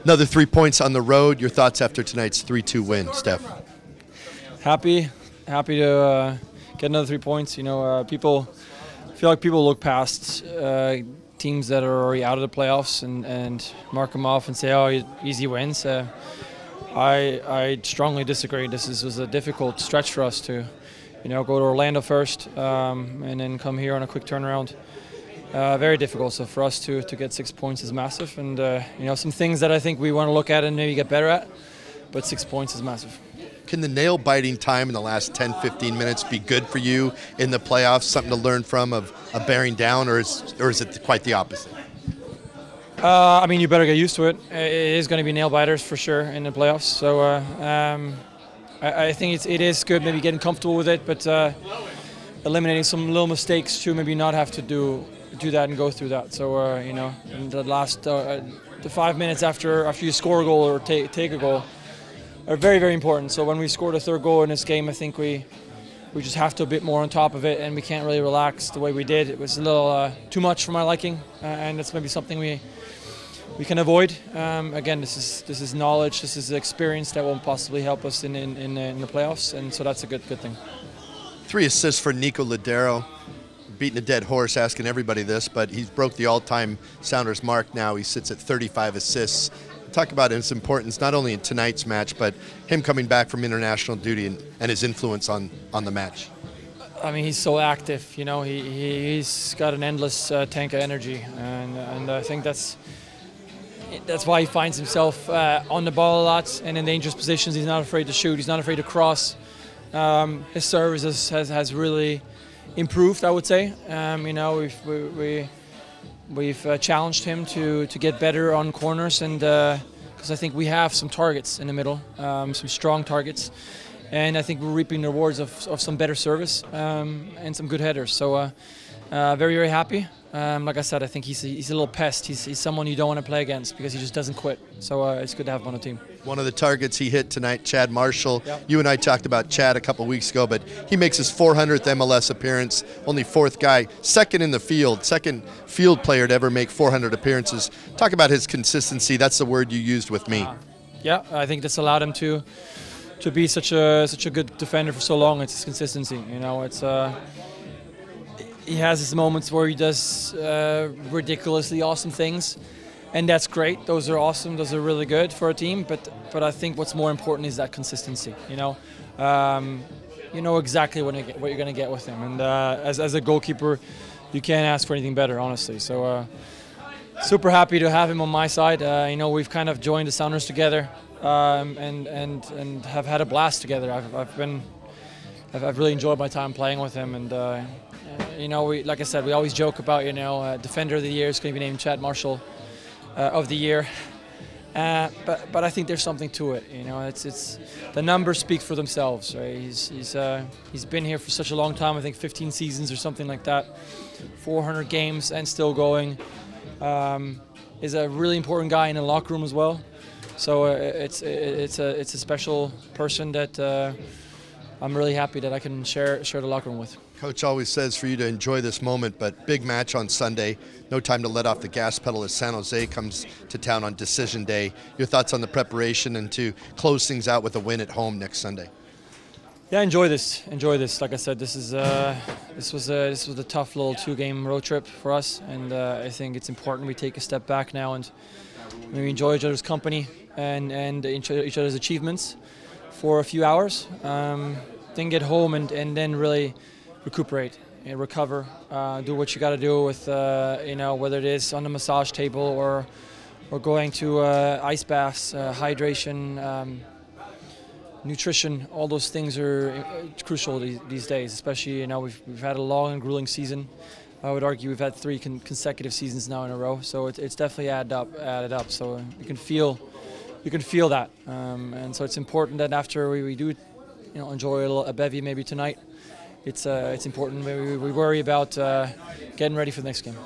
Another 3 points on the road. Your thoughts after tonight's 3-2 win, Steph? Happy to get another 3 points. You know, people feel like people look past teams that are already out of the playoffs and mark them off and say, "Oh, easy wins." I strongly disagree. This was a difficult stretch for us to, go to Orlando first and then come here on a quick turnaround. Very difficult. So for us to get 6 points is massive, and some things that I think we want to look at and maybe get better at. But 6 points is massive. Can the nail-biting time in the last 10, 15 minutes be good for you in the playoffs? Something to learn from of bearing down, or is it quite the opposite? You better get used to it. It is going to be nail-biters for sure in the playoffs. So I think it is good maybe getting comfortable with it, but eliminating some little mistakes to maybe not have to do that and go through that. So, in the last the 5 minutes after you score a goal or take a goal are very, very important. So when we scored a third goal in this game, I think we just have to a bit more on top of it, and we can't really relax the way we did. It was a little too much for my liking, and that's maybe something we can avoid. Again, this is knowledge, this is experience that won't possibly help us in the playoffs, and so that's a good thing. 3 assists for Nicola Darrow. Beating a dead horse, asking everybody this, but he's broke the all-time Sounders mark now. He sits at 35 assists. Talk about his importance not only in tonight's match, but him coming back from international duty and his influence on the match. I mean, he's so active. He's got an endless tank of energy, and I think that's why he finds himself on the ball a lot and in dangerous positions. He's not afraid to shoot. He's not afraid to cross. His service has really improved, I would say. We've challenged him to get better on corners, and because I think we have some targets in the middle, some strong targets, and I think we're reaping the rewards of some better service and some good headers. So very, very happy. Like I said, I think he's a little pest. He's someone you don't want to play against because he just doesn't quit. So it's good to have him on the team. One of the targets he hit tonight, Chad Marshall. Yep. You and I talked about Chad a couple weeks ago, but he makes his 400th MLS appearance, only 4th guy, second in the field, second field player to ever make 400 appearances. Talk about his consistency. That's the word you used with me. Yeah, I think this allowed him to be such a good defender for so long. It's his consistency. He has his moments where he does ridiculously awesome things, and that's great. Those are awesome. Those are really good for a team. But I think what's more important is that consistency. You know exactly what you're going to get with him. And as a goalkeeper, you can't ask for anything better, honestly. So super happy to have him on my side. We've kind of joined the Sounders together and have had a blast together. I've really enjoyed my time playing with him, and like I said, we always joke about Defender of the Year is going to be named Chad Marshall of the Year, but I think there's something to it. It's the numbers speak for themselves. Right? He's been here for such a long time. I think 15 seasons or something like that, 400 games and still going. Is a really important guy in the locker room as well. So it's a special person that I'm really happy that I can share the locker room with. Coach always says for you to enjoy this moment, but big match on Sunday. No time to let off the gas pedal as San Jose comes to town on decision day. Your thoughts on the preparation and to close things out with a win at home next Sunday? Yeah, enjoy this. Like I said, this was a tough little 2-game road trip for us, and I think it's important we take a step back now and maybe enjoy each other's company and each other's achievements for a few hours. Then get home and then really recuperate and recover. Do what you got to do with whether it is on the massage table or going to ice baths, hydration, nutrition. All those things are crucial these days. Especially we've had a long and grueling season. I would argue we've had 3 consecutive seasons now in a row. So it's definitely added up. So you can feel that, and so it's important that after we do enjoy a bevy maybe tonight, it's important maybe we worry about getting ready for the next game.